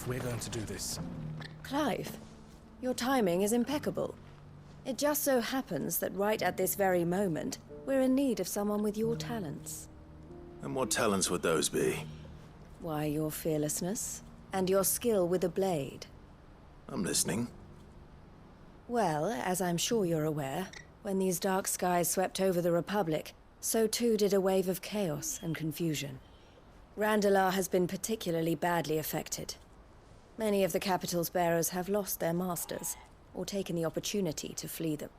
we're going to do this. Clive, your timing is impeccable. It just so happens that right at this very moment, we're in need of someone with your talents. And what talents would those be? Why, your fearlessness, and your skill with a blade. I'm listening. Well, as I'm sure you're aware, when these dark skies swept over the Republic, so too did a wave of chaos and confusion. Randalar has been particularly badly affected. Many of the capital's bearers have lost their masters, or taken the opportunity to flee them.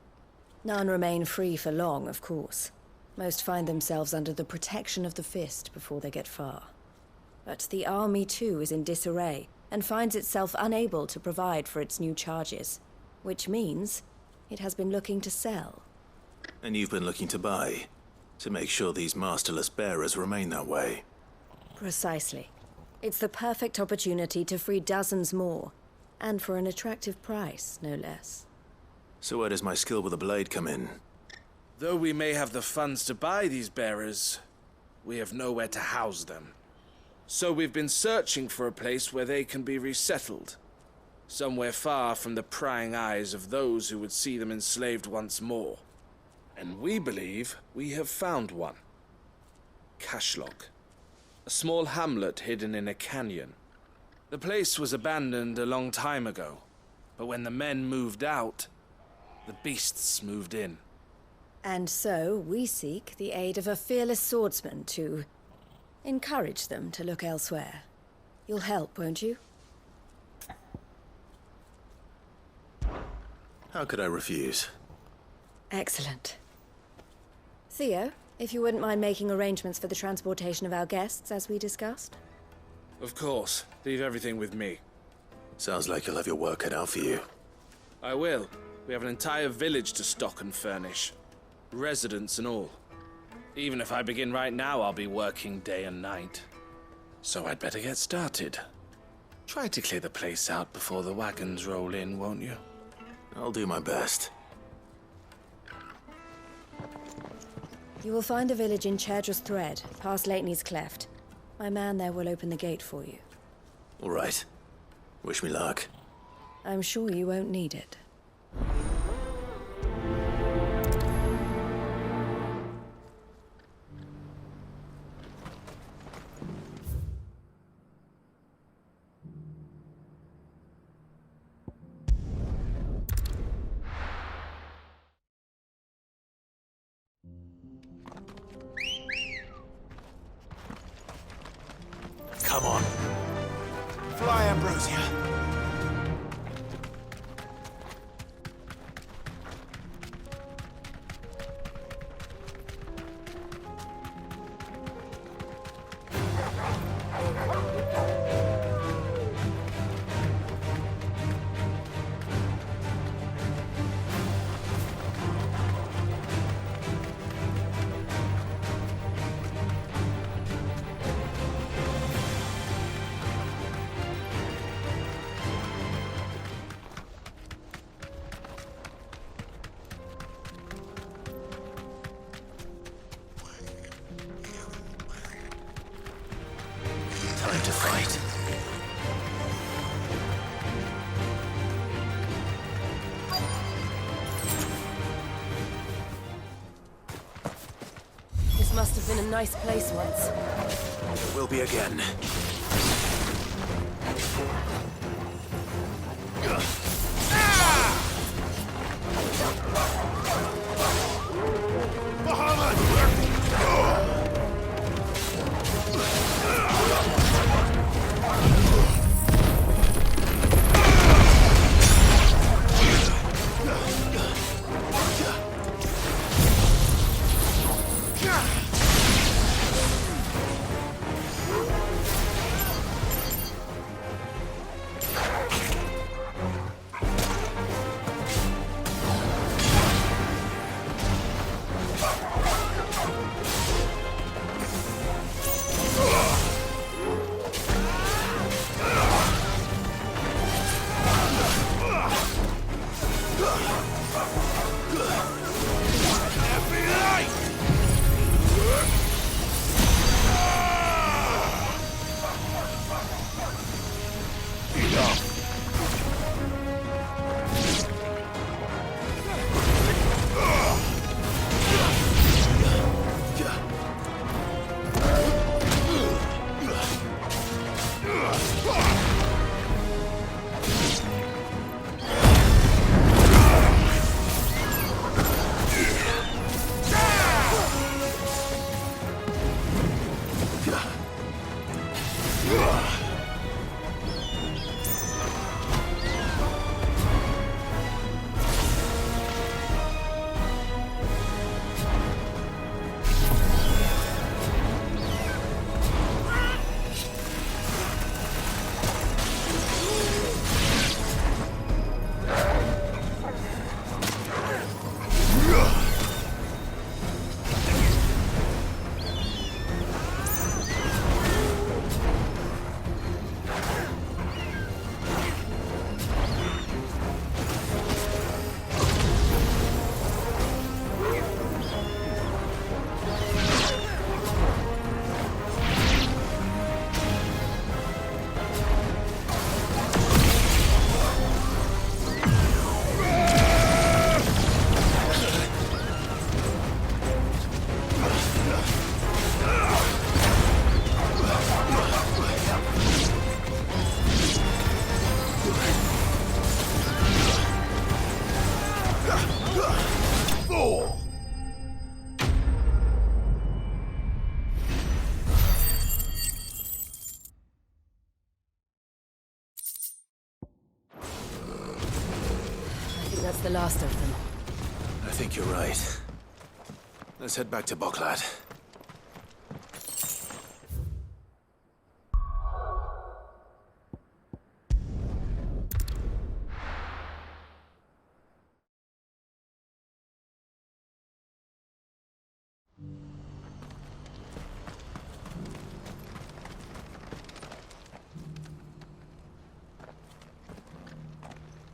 None remain free for long, of course. Most find themselves under the protection of the Fist before they get far. But the army too is in disarray, and finds itself unable to provide for its new charges. Which means it has been looking to sell. And you've been looking to buy, to make sure these masterless bearers remain that way. Precisely. It's the perfect opportunity to free dozens more, and for an attractive price, no less. So where does my skill with a blade come in? Though we may have the funds to buy these bearers, we have nowhere to house them. So we've been searching for a place where they can be resettled. Somewhere far from the prying eyes of those who would see them enslaved once more. And we believe we have found one. Cashlog. A small hamlet hidden in a canyon. The place was abandoned a long time ago, but when the men moved out, the beasts moved in. And so we seek the aid of a fearless swordsman to encourage them to look elsewhere. You'll help, won't you? How could I refuse? Excellent. Theo, if you wouldn't mind making arrangements for the transportation of our guests, as we discussed. Of course. Leave everything with me. Sounds like you'll have your work cut out for you. I will. We have an entire village to stock and furnish. Residents and all. Even if I begin right now, I'll be working day and night. So I'd better get started. Try to clear the place out before the wagons roll in, won't you? I'll do my best. You will find a village in Chairdra's Thread, past Leitney's Cleft. My man there will open the gate for you. All right. Wish me luck. I'm sure you won't need it. Come on. Fly, Ambrosia. Time to fight. This must have been a nice place once. It will be again. The last of them. I think you're right. Let's head back to Boklad.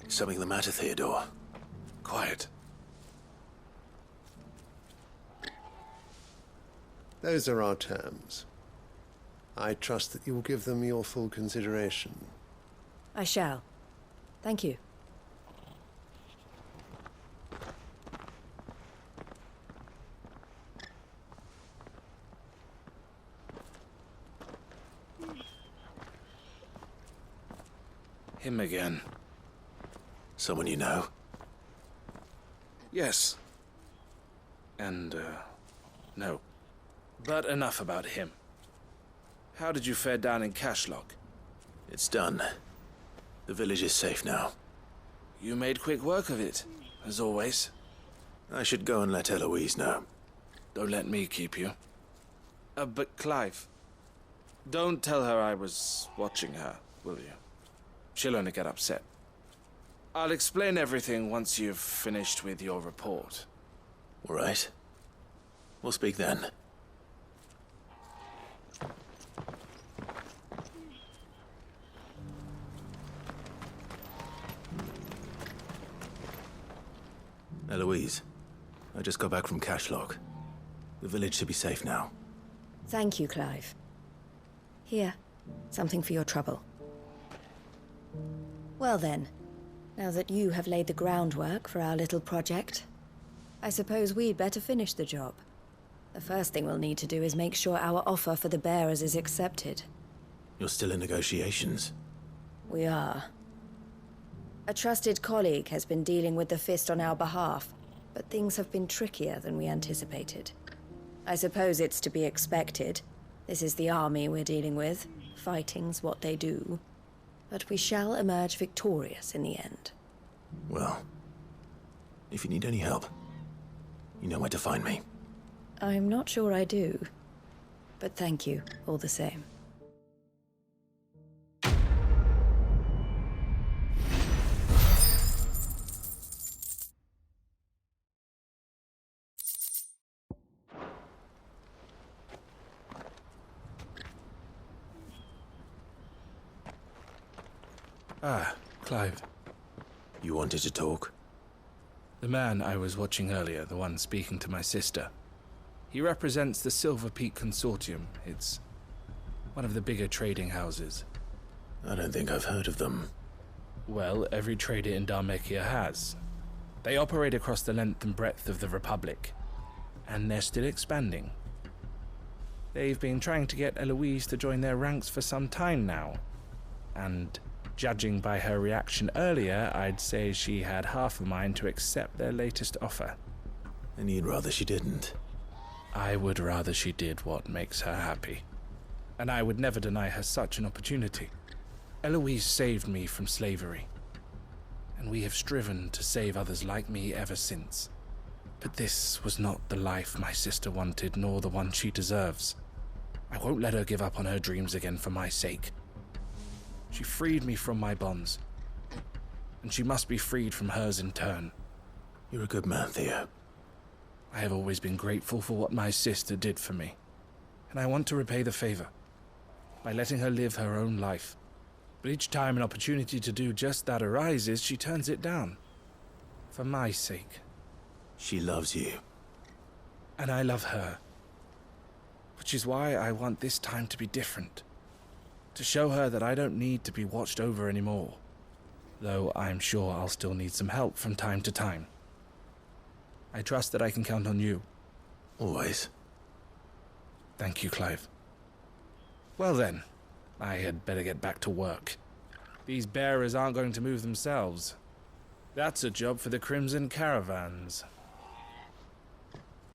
Something the matter, Theodore? Quiet. Those are our terms. I trust that you will give them your full consideration. I shall. Thank you. Him again. Someone you know? Yes. And, no. But enough about him. How did you fare down in Cashlog? It's done. The village is safe now. You made quick work of it, as always. I should go and let Eloise know. Don't let me keep you. But Clive, don't tell her I was watching her, will you? She'll only get upset. I'll explain everything once you've finished with your report. All right. We'll speak then. Eloise, I just got back from Cashlog. The village should be safe now. Thank you, Clive. Here, something for your trouble. Well then, now that you have laid the groundwork for our little project, I suppose we'd better finish the job. The first thing we'll need to do is make sure our offer for the bearers is accepted. You're still in negotiations? We are. A trusted colleague has been dealing with the Fist on our behalf, but things have been trickier than we anticipated. I suppose it's to be expected. This is the army we're dealing with. Fighting's what they do. But we shall emerge victorious in the end. Well, if you need any help, you know where to find me. I'm not sure I do. But thank you, all the same. Ah, Clive. You wanted to talk? The man I was watching earlier, the one speaking to my sister. He represents the Silver Peak Consortium. It's one of the bigger trading houses. I don't think I've heard of them. Well, every trader in Dhalmekia has. They operate across the length and breadth of the Republic, and they're still expanding. They've been trying to get Eloise to join their ranks for some time now, And judging by her reaction earlier, I'd say she had half a mind to accept their latest offer. And you'd rather she didn't. I would rather she did what makes her happy. And I would never deny her such an opportunity. Eloise saved me from slavery. And we have striven to save others like me ever since. But this was not the life my sister wanted, nor the one she deserves. I won't let her give up on her dreams again for my sake. She freed me from my bonds, and she must be freed from hers in turn. You're a good man, Theo. I have always been grateful for what my sister did for me, and I want to repay the favor by letting her live her own life. But each time an opportunity to do just that arises, she turns it down. For my sake. She loves you. And I love her. Which is why I want this time to be different. To show her that I don't need to be watched over anymore. Though I'm sure I'll still need some help from time to time. I trust that I can count on you. Always. Thank you, Clive. Well then, I had better get back to work. These bearers aren't going to move themselves. That's a job for the Crimson Caravans.